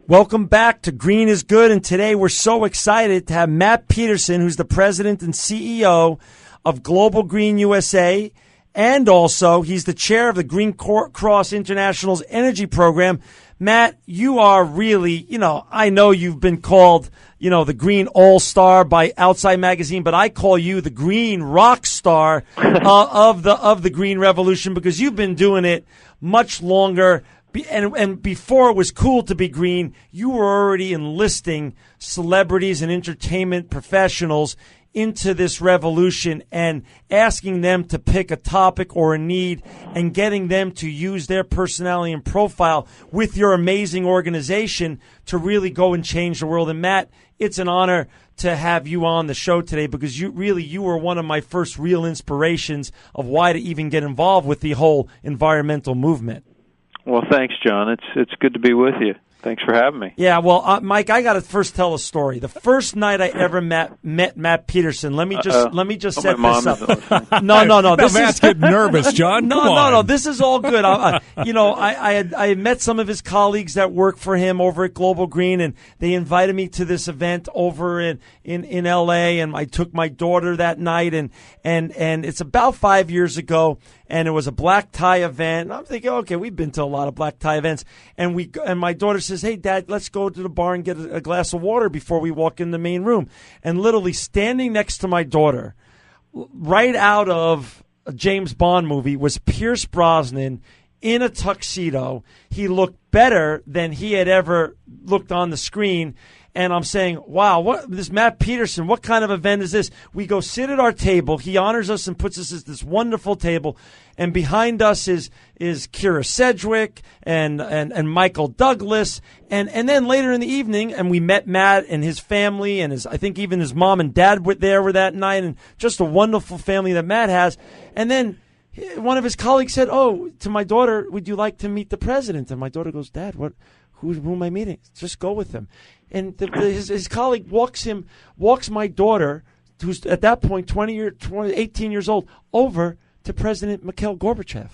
Welcome back to Green is Good, and today we're so excited to have Matt Peterson, who's the president and CEO of Global Green USA, and also he's the chair of the Green Cross International's energy program. Matt, you are really, I know you've been called, the Green All-Star by Outside Magazine, but I call you the Green Rock Star of the Green Revolution, because you've been doing it much longer. And before it was cool to be green, you were already enlisting celebrities and entertainment professionals into this revolution and asking them to pick a topic or a need and getting them to use their personality and profile with your amazing organization to really go and change the world. And Matt, it's an honor to have you on the show today, because you were one of my first real inspirations of why to even get involved with the whole environmental movement. Well, thanks, John. It's good to be with you. Thanks for having me. Yeah, well, Mike, I got to first tell a story. The first night I ever met Matt Peterson. Let me just set this up. No. Matt's getting nervous, John. No. This is all good. I had met some of his colleagues that work for him over at Global Green, and they invited me to this event over in L.A. And I took my daughter that night, and it's about 5 years ago. And it was a black tie event. And I'm thinking, okay, we've been to a lot of black tie events. And my daughter says, hey, Dad, let's go to the bar and get a glass of water before we walk in the main room. And literally standing next to my daughter, right out of a James Bond movie, was Pierce Brosnan in a tuxedo. He looked better than he had ever looked on the screen. And I'm saying, wow, this Matt Peterson, what kind of event is this? We go sit at our table. He honors us and puts us at this wonderful table. And behind us is Kira Sedgwick and Michael Douglas. And then later in the evening, and we met Matt and his family, and I think even his mom and dad were that night, and just a wonderful family that Matt has. And then one of his colleagues said, oh, to my daughter, would you like to meet the president? And my daughter goes, Dad, who am I meeting? Just go with him. And his colleague walks my daughter, who's at that point 18 years old, over to President Mikhail Gorbachev,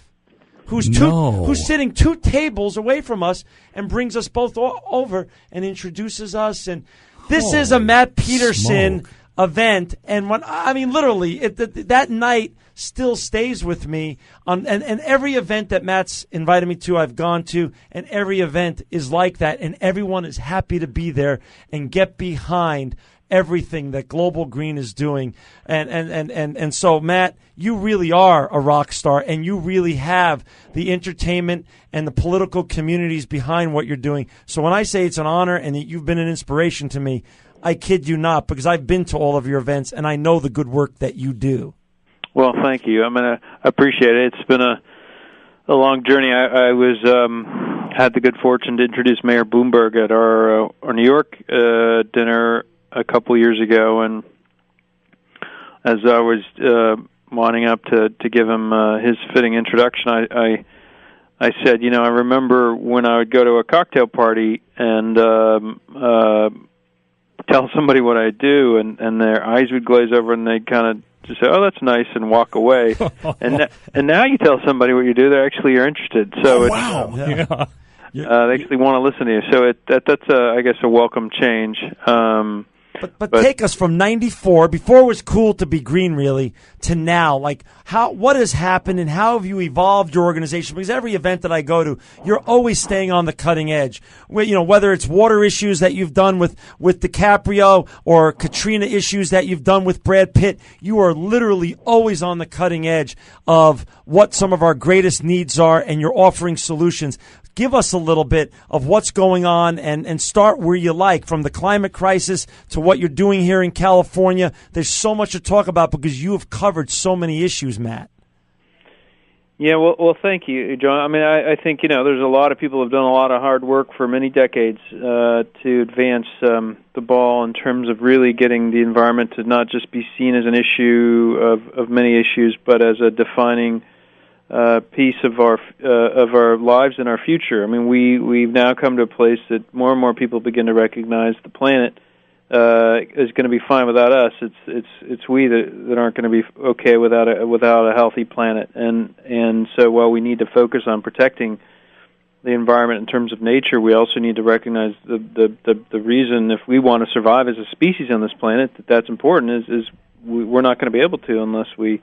who's sitting 2 tables away from us, and brings us both over and introduces us. And this is a Matt Peterson event. And literally, that night still stays with me. And every event that Matt's invited me to, I've gone to, and every event is like that. And everyone is happy to be there and get behind everything that Global Green is doing. And so, Matt, you really are a rock star, and you really have the entertainment and the political communities behind what you're doing. So when I say it's an honor and that you've been an inspiration to me, I kid you not, because I've been to all of your events and I know the good work that you do. Well, thank you. I appreciate it. It's been a long journey. I had the good fortune to introduce Mayor Bloomberg at our New York dinner a couple years ago, and as I was winding up to give him his fitting introduction, I said, I remember when I would go to a cocktail party and tell somebody what I do, and their eyes would glaze over, and they'd kind of just say, "Oh, that's nice," and walk away. and now you tell somebody what you do, you're interested. So wow, they actually want to listen to you. So that's I guess a welcome change. But take us from 94, before it was cool to be green, really, to now. Like, what has happened, and how have you evolved your organization? Because every event that I go to, you're always staying on the cutting edge. Whether it's water issues that you've done with DiCaprio, or Katrina issues that you've done with Brad Pitt, you are literally always on the cutting edge of what some of our greatest needs are, and you're offering solutions. Give us a little bit of what's going on, and start where you like, from the climate crisis to what you're doing here in California. There's so much to talk about because you have covered so many issues, Matt. Yeah, well, thank you, John. I think, there's a lot of people who have done a lot of hard work for many decades to advance the ball in terms of really getting the environment to not just be seen as an issue of many issues, but as a defining piece of our lives and our future. We've now come to a place that more and more people begin to recognize the planet is going to be fine without us. It's we that aren't going to be okay without a healthy planet. And so while we need to focus on protecting the environment in terms of nature, we also need to recognize the reason, if we want to survive as a species on this planet, that's important is we're not going to be able to unless we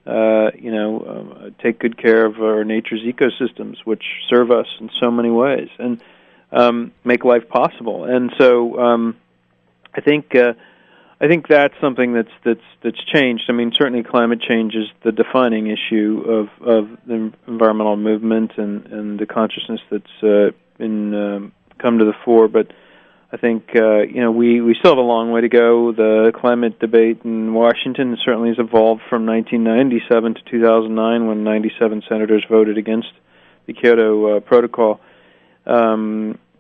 take good care of our nature's ecosystems, which serve us in so many ways and make life possible. And so I think that's something that's changed. I mean, certainly climate change is the defining issue of the environmental movement and the consciousness that's been come to the fore. But I think we still have a long way to go. The climate debate in Washington certainly has evolved from 1997 to 2009, when 97 senators voted against the Kyoto Protocol.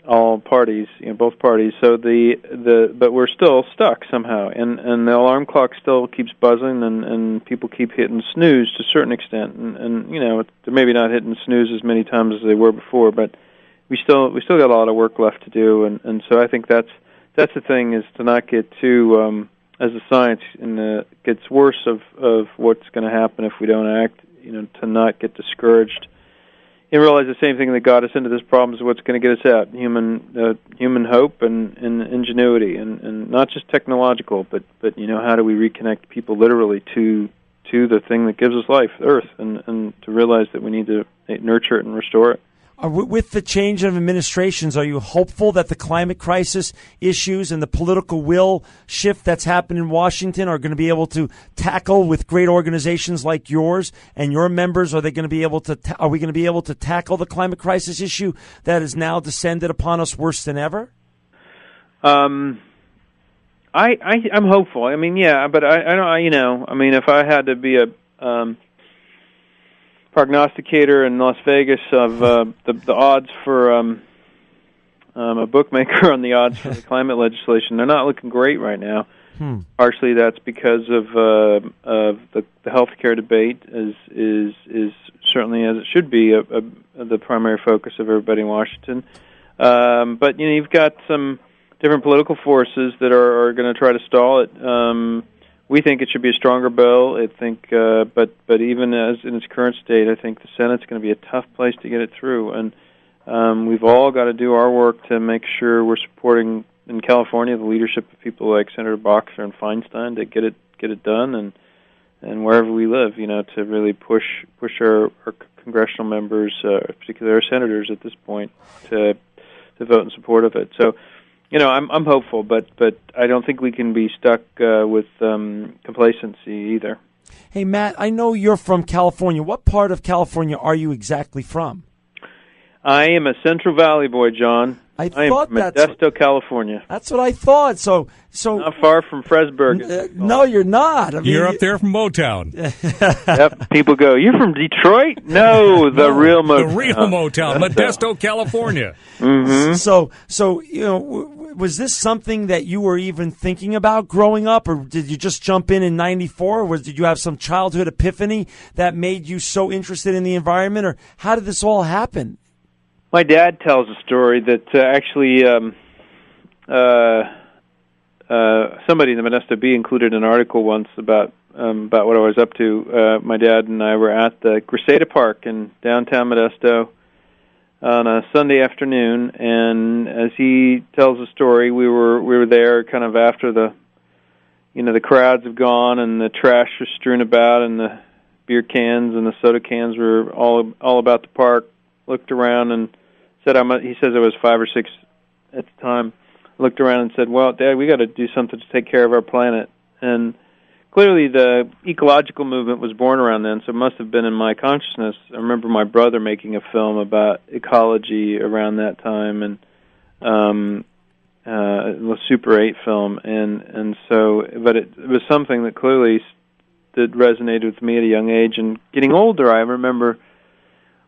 All parties, both parties. So but we're still stuck somehow, and the alarm clock still keeps buzzing, and people keep hitting snooze to a certain extent, and they're maybe not hitting snooze as many times as they were before, but we still got a lot of work left to do, and so I think that's the thing, is to not get too as a science gets worse of what's going to happen if we don't act, to not get discouraged. And realize the same thing that got us into this problem is what's going to get us out: human hope and ingenuity, and not just technological, but how do we reconnect people literally to the thing that gives us life, Earth, and to realize that we need to nurture it and restore it. With the change of administrations, are you hopeful that the climate crisis issues and the political will shift that's happened in Washington are going to be able to tackle with great organizations like yours and your members? Are we going to be able to tackle the climate crisis issue that has now descended upon us worse than ever? I'm hopeful. I mean, yeah, but I don't. I mean, if I had to be a prognosticator in Las Vegas of the odds for a bookmaker on the odds for the climate legislation, they're not looking great right now. Partially that's because of the healthcare debate is certainly, as it should be, the primary focus of everybody in Washington. But you've got some different political forces that are going to try to stall it. We think it should be a stronger bill. I think, but even as in its current state, I think the Senate's going to be a tough place to get it through. And we've all got to do our work to make sure we're supporting in California the leadership of people like Senator Boxer and Feinstein to get it done, and wherever we live, to really push our congressional members, particularly our senators at this point, to vote in support of it. So. I'm hopeful, but I don't think we can be stuck with complacency either. Hey, Matt, I know you're from California. What part of California are you exactly from? I am a Central Valley boy, John. I am from Modesto, California. That's what I thought. So not far from Fresburg. No, you're not. I mean, you're up there from Motown. Yep. People go, "You're from Detroit?" No, the real Motown. The real Motown, Modesto, California. Mm-hmm. So was this something that you were even thinking about growing up, or did you just jump in '94? Or did you have some childhood epiphany that made you so interested in the environment, or how did this all happen? My dad tells a story that actually somebody in the Modesto Bee included an article once about what I was up to. My dad and I were at the Crescenta Park in downtown Modesto on a Sunday afternoon, and as he tells the story, we were there kind of after the crowds have gone and the trash was strewn about and the beer cans and the soda cans were all about the park. Looked around and said, he says I was 5 or 6 at the time. Looked around and said, "Well, Dad, we got to do something to take care of our planet." And clearly, the ecological movement was born around then, so it must have been in my consciousness. I remember my brother making a film about ecology around that time, and a Super 8 film, and so, but it was something that clearly that resonated with me at a young age. And getting older, I remember.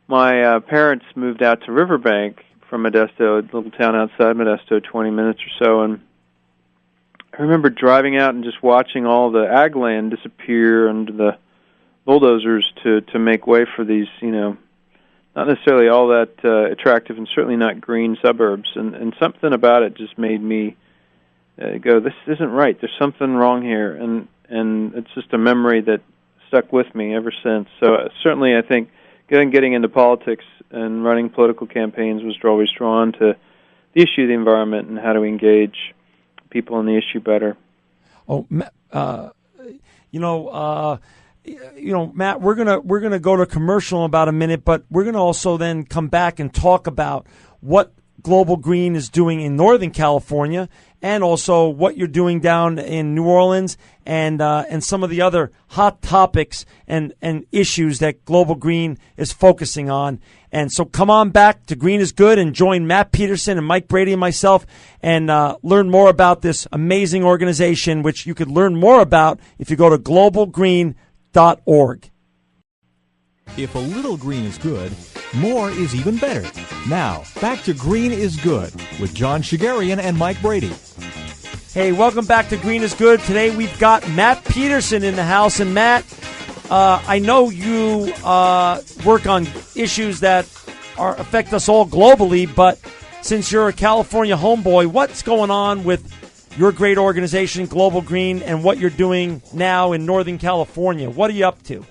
My parents moved out to Riverbank from Modesto, a little town outside Modesto, 20 minutes or so, and I remember driving out and just watching all the ag land disappear under the bulldozers to make way for these, not necessarily all that attractive and certainly not green suburbs. And something about it just made me go, this isn't right. There's something wrong here, and it's just a memory that stuck with me ever since. So certainly I think getting into politics and running political campaigns was always drawn to the issue of the environment and how to engage people in the issue better. Matt, we're gonna go to commercial in about a minute, but we're gonna also then come back and talk about what Global Green is doing in Northern California, and also what you're doing down in New Orleans, and some of the other hot topics and issues that Global Green is focusing on. And so come on back to Green is Good and join Matt Peterson and Mike Brady and myself and learn more about this amazing organization, which you could learn more about if you go to globalgreen.org. If a little green is good, more is even better. Now, back to Green is Good with John Shigarian and Mike Brady. Hey, welcome back to Green is Good. Today we've got Matt Peterson in the house. And Matt, I know you work on issues that affect us all globally, but since you're a California homeboy, what's going on with your great organization, Global Green, and what you're doing now in Northern California? What are you up to?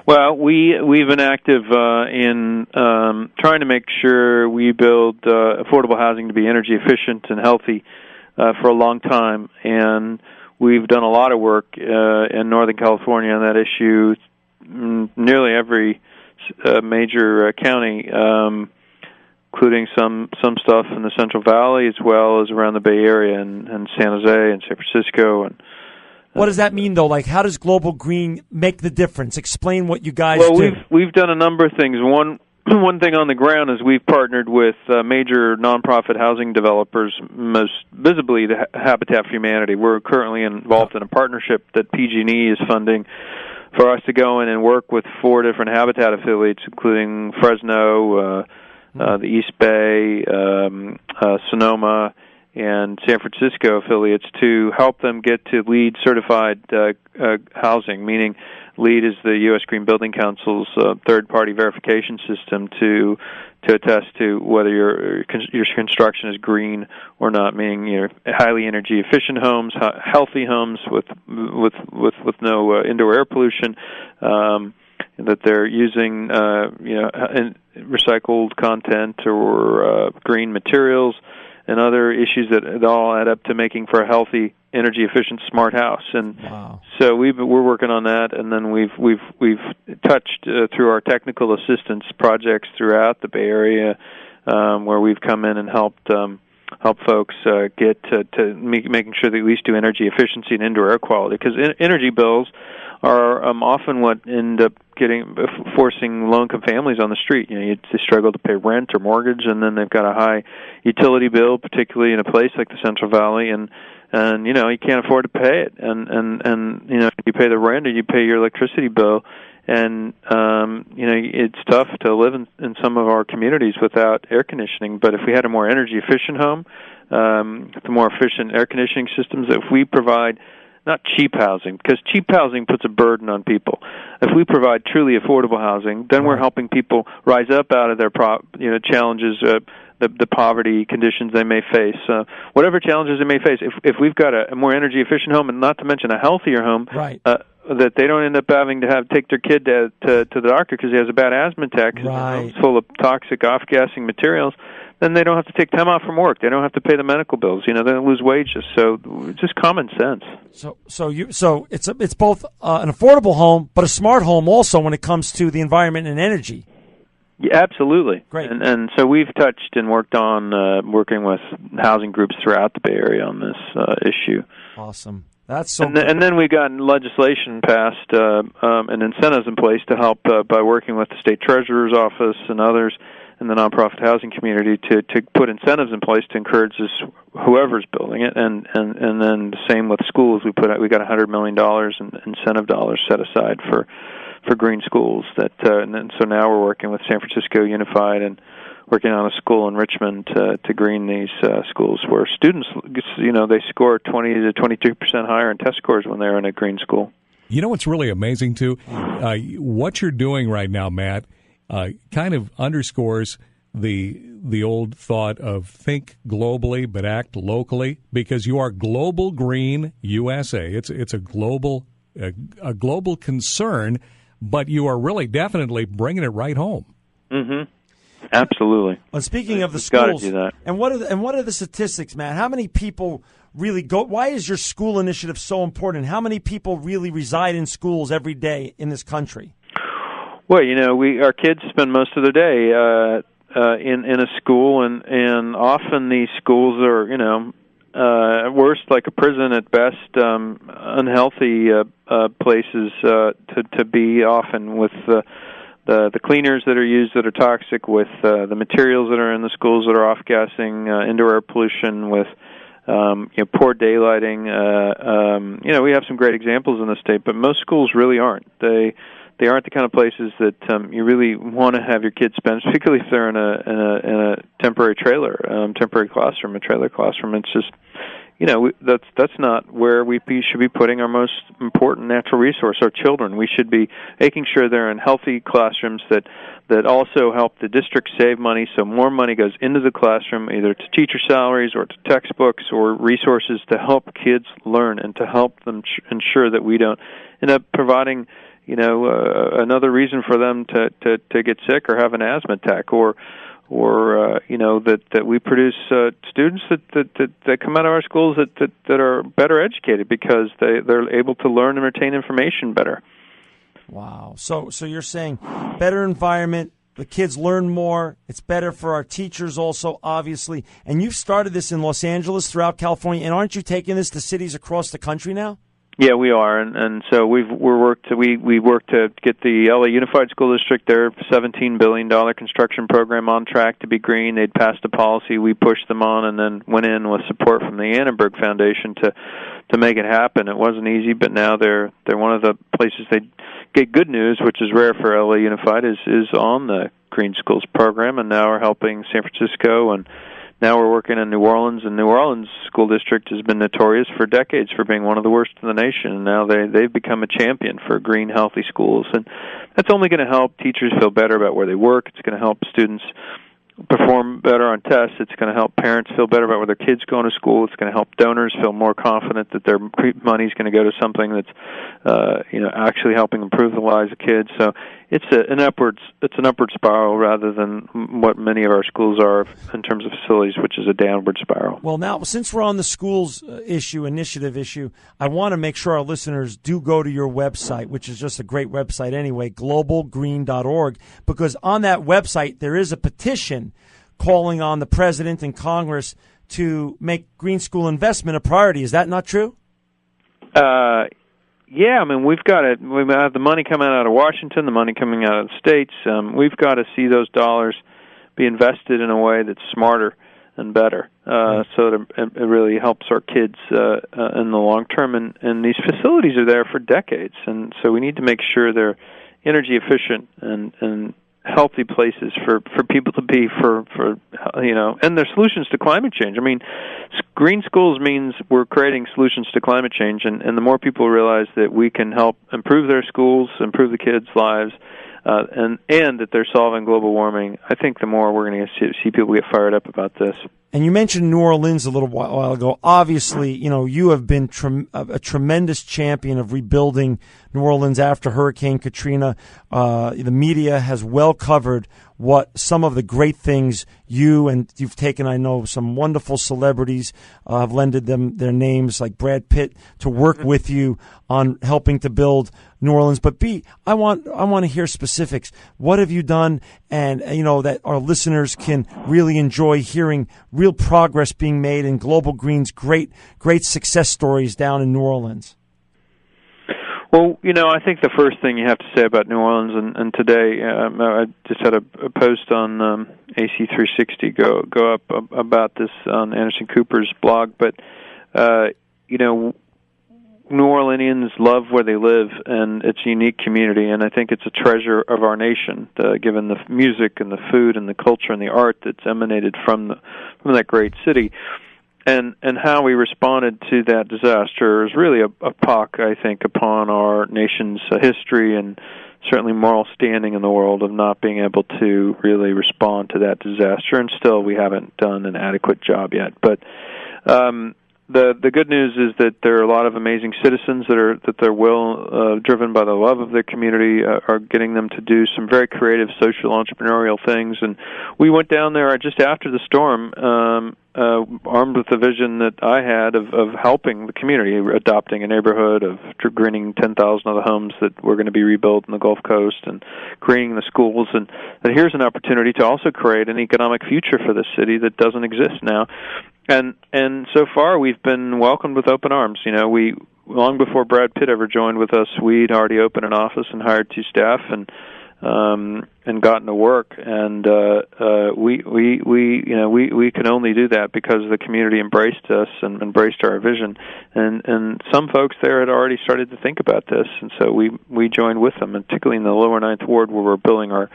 Well, we've been active in trying to make sure we build affordable housing to be energy efficient and healthy for a long time, and we've done a lot of work in Northern California on that issue. Nearly every major county, including some stuff in the Central Valley as well as around the Bay Area and San Jose and San Francisco. And what does that mean, though? Like, how does Global Green make the difference? Explain what you guys do. Well, we've done a number of things. One thing on the ground is we've partnered with major nonprofit housing developers, most visibly the Habitat for Humanity. We're currently involved in a partnership that PG&E is funding for us to go in and work with 4 different Habitat affiliates, including Fresno, the East Bay, Sonoma, and San Francisco affiliates, to help them get to LEED certified housing, meaning LEED is the U.S. Green Building Council's third-party verification system to attest to whether your construction is green or not, meaning highly energy efficient homes, healthy homes with no indoor air pollution, that they're using recycled content or green materials, and other issues that all add up to making for a healthy, energy-efficient, smart house. And wow. So we're working on that, and then we've touched through our technical assistance projects throughout the Bay Area, where we've come in and helped folks get to making sure they at least do energy efficiency and indoor air quality, because energy bills are often what end up forcing low-income families on the street. They struggle to pay rent or mortgage, and then they've got a high utility bill, particularly in a place like the Central Valley, and you can't afford to pay it, and you pay the rent or you pay your electricity bill, and it's tough to live in some of our communities without air conditioning. But if we had a more energy efficient home, the more efficient air conditioning systems, if we provide not cheap housing, because cheap housing puts a burden on people. If we provide truly affordable housing, then we're helping people rise up out of their challenges, the poverty conditions they may face, whatever challenges they may face. If we've got a more energy efficient home, and not to mention a healthier home, right, that they don't end up having to take their kid to the doctor because he has a bad asthma attack, right, it's full of toxic off-gassing materials, then they don't have to take time off from work. They don't have to pay the medical bills. They don't lose wages. So it's just common sense. So it's both an affordable home, but a smart home also when it comes to the environment and energy. Yeah, absolutely. Great. And so we've touched and worked on working with housing groups throughout the Bay Area on this issue. Awesome. That's so. And then we got legislation passed and incentives in place to help by working with the state treasurer's office and others in the nonprofit housing community to put incentives in place to encourage whoever's building it, and then the same with schools. We got $100 million in incentive dollars set aside for green schools. And so now we're working with San Francisco Unified and working on a school in Richmond to green these schools, where students, they score 20 to 22% higher in test scores when they're in a green school. You know what's really amazing too? What you're doing right now, Matt, kind of underscores the old thought of think globally but act locally, because you are Global Green USA. It's a global concern, but you are really definitely bringing it right home. Mm-hmm. Absolutely. Well, speaking of the Gotta schools, do that. and what are the statistics, Matt? How many people really go? Why is your school initiative so important? How many people really reside in schools every day in this country? Well, our kids spend most of their day in a school, and often these schools are, at worst like a prison, at best unhealthy places to be. Often with the cleaners that are used that are toxic, with the materials that are in the schools that are off-gassing, indoor air pollution, with poor daylighting. We have some great examples in the state, but most schools really aren't. They aren't the kind of places that you really want to have your kids spend, particularly if they're in a temporary trailer, temporary classroom, a trailer classroom. It's just, that's not where we should be putting our most important natural resource, our children. We should be making sure they're in healthy classrooms that also help the district save money, so more money goes into the classroom, either to teacher salaries or to textbooks or resources to help kids learn and to help them ensure that we don't end up providing another reason for them to get sick or have an asthma attack, or that we produce students that come out of our schools that are better educated because they're able to learn and retain information better. Wow. So you're saying better environment, the kids learn more, it's better for our teachers also, obviously. And you've started this in Los Angeles, throughout California, and aren't you taking this to cities across the country now? Yeah, we are, and so we worked to get the LA Unified School District, their $17 billion construction program, on track to be green. They'd passed a policy, we pushed them on, and then went in with support from the Annenberg Foundation to make it happen. It wasn't easy, but now they're one of the places they get good news, which is rare for LA Unified, is on the Green Schools program, and now we're helping San Francisco, and now we're working in New Orleans, and New Orleans School District has been notorious for decades for being one of the worst in the nation, and now they've become a champion for green, healthy schools. And that's only going to help teachers feel better about where they work. It's going to help students perform better on tests. It's going to help parents feel better about where their kids go to school. It's going to help donors feel more confident that their money is going to go to something that's actually helping improve the lives of kids. So it's an upward spiral rather than what many of our schools are in terms of facilities, which is a downward spiral. Well, now, since we're on the schools initiative issue, I want to make sure our listeners do go to your website, which is just a great website anyway, globalgreen.org, because on that website there is a petition calling on the president and Congress to make green school investment a priority. Is that not true? Yeah, I mean, we have the money coming out of Washington, the money coming out of the states. We've got to see those dollars be invested in a way that's smarter and better, so that it really helps our kids in the long term. And these facilities are there for decades, and so we need to make sure they're energy efficient and healthy places for people to be and they're solutions to climate change. I mean, green schools means we're creating solutions to climate change, and the more people realize that we can help improve their schools, improve the kids' lives, and that they're solving global warming, I think the more we're going to see people get fired up about this. And you mentioned New Orleans a little while ago. Obviously, you have been a tremendous champion of rebuilding New Orleans after Hurricane Katrina. The media has well covered what some of the great things you've taken. I know some wonderful celebrities have lended them their names, like Brad Pitt, to work with you on helping to build New Orleans. But I want to hear specifics. What have you done? And that our listeners can really enjoy hearing real progress being made in Global Green's great success stories down in New Orleans. Well, I think the first thing you have to say about New Orleans, and today I just had a post on AC360 go up about this on Anderson Cooper's blog, but New Orleanians love where they live, and it's a unique community, and I think it's a treasure of our nation, given the music and the food and the culture and the art that's emanated from that great city. And how we responded to that disaster is really a pock, I think, upon our nation's history and certainly moral standing in the world of not being able to really respond to that disaster. And still, we haven't done an adequate job yet. But the good news is that there are a lot of amazing citizens that are well driven by the love of their community, are getting them to do some very creative social entrepreneurial things. And we went down there just after the storm, armed with the vision that I had of helping the community, adopting a neighborhood, of greening 10,000 of the homes that were going to be rebuilt in the Gulf Coast, and greening the schools. And that here's an opportunity to also create an economic future for this city that doesn't exist now. And so far we've been welcomed with open arms. You know, we long before Brad Pitt ever joined with us, we'd already opened an office and hired 2 staff and gotten to work. And we can only do that because the community embraced us and embraced our vision. And some folks there had already started to think about this, and so we joined with them, and particularly in the lower Ninth Ward where we're building our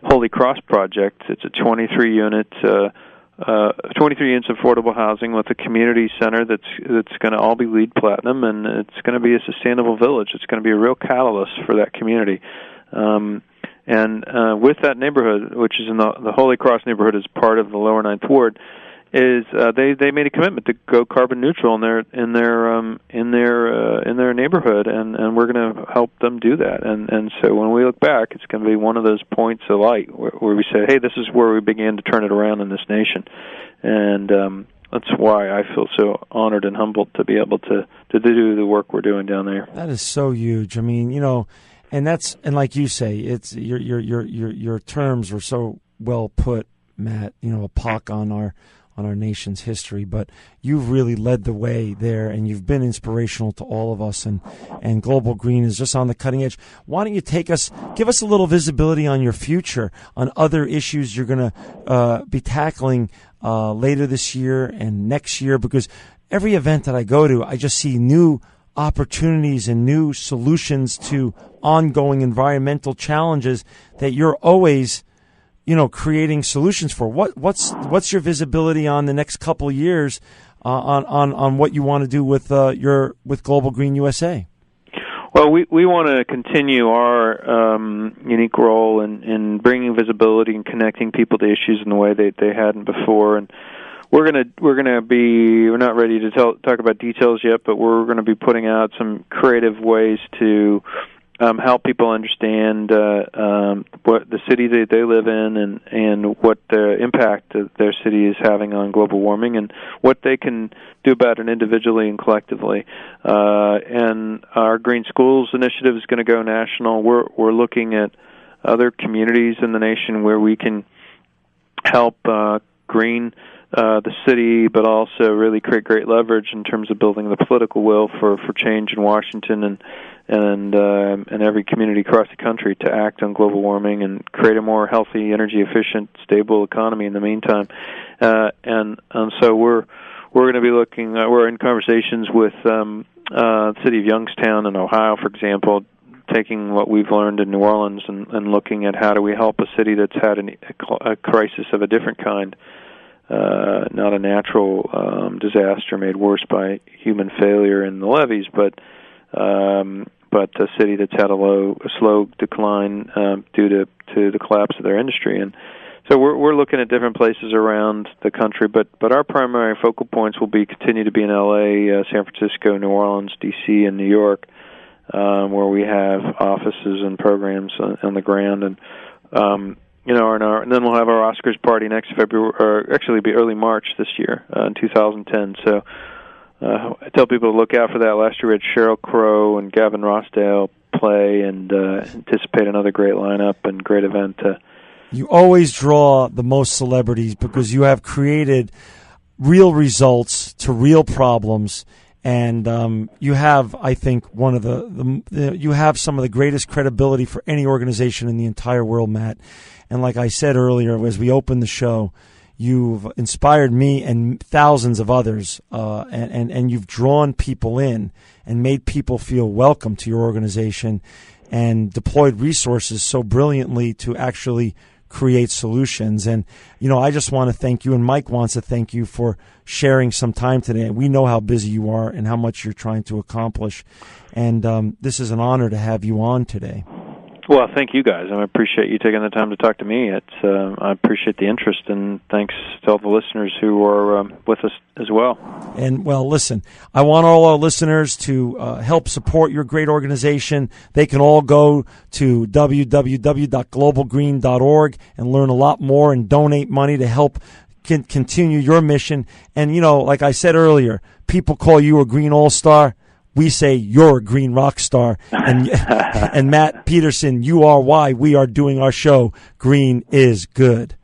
Holy Cross project. It's a 23 units affordable housing with a community center that's going to all be LEED Platinum, and it's going to be a sustainable village. It's going to be a real catalyst for that community. With that neighborhood, which is in the Holy Cross neighborhood, is part of the lower Ninth Ward, is they made a commitment to go carbon neutral in their neighborhood, and we're going to help them do that. And so when we look back, it's going to be one of those points of light where we say, hey, this is where we began to turn it around in this nation. And that's why I feel so honored and humbled to be able to do the work we're doing down there. That is so huge. I mean, you know, and like you say, it's your terms were so well put, Matt. You know, a pock on our nation's history, but you've really led the way there, and you've been inspirational to all of us, and Global Green is just on the cutting edge. Why don't you give us a little visibility on your future, on other issues you're going to be tackling later this year and next year, because every event that I go to, I just see new opportunities and new solutions to ongoing environmental challenges that you're always creating solutions for. What's your visibility on the next couple of years on what you want to do with Global Green USA? Well, we want to continue our unique role in bringing visibility and connecting people to issues in the way they hadn't before. And we're not ready to talk about details yet, but we're going to be putting out some creative ways to help people understand what the city that they live in and what the impact that their city is having on global warming and what they can do about it individually and collectively. And our Green Schools initiative is going to go national. We're looking at other communities in the nation where we can help green the city, but also really create great leverage in terms of building the political will for change in Washington and every community across the country to act on global warming and create a more healthy, energy efficient, stable economy in the meantime. And so we're going to be looking. We're in conversations with the city of Youngstown in Ohio, for example, taking what we've learned in New Orleans and looking at how do we help a city that's had a crisis of a different kind. Not a natural disaster made worse by human failure in the levees, but a city that's had a slow decline due to the collapse of their industry. And so we're looking at different places around the country, but our primary focal points will continue to be in L.A., San Francisco, New Orleans, D.C., and New York, where we have offices and programs on the ground. And and then we'll have our Oscars party next February, or actually it'll be early March this year, in 2010. So I tell people to look out for that. Last year we had Sheryl Crow and Gavin Rossdale play, and anticipate another great lineup and great event. You always draw the most celebrities because you have created real results to real problems. And you have, I think, one of you have some of the greatest credibility for any organization in the entire world, Matt. And like I said earlier, as we opened the show, you've inspired me and thousands of others, and you've drawn people in and made people feel welcome to your organization and deployed resources so brilliantly to actually create solutions. And, I just want to thank you, and Mike wants to thank you for sharing some time today. We know how busy you are and how much you're trying to accomplish. And this is an honor to have you on today. Well, thank you guys. I appreciate you taking the time to talk to me. I appreciate the interest, and thanks to all the listeners who are with us as well. And, well, listen, I want all our listeners to help support your great organization. They can all go to www.globalgreen.org and learn a lot more and donate money to help continue your mission. And, like I said earlier, people call you a green all-star. We say you're a green rock star. And Matt Peterson, you are why we are doing our show, Green is Good.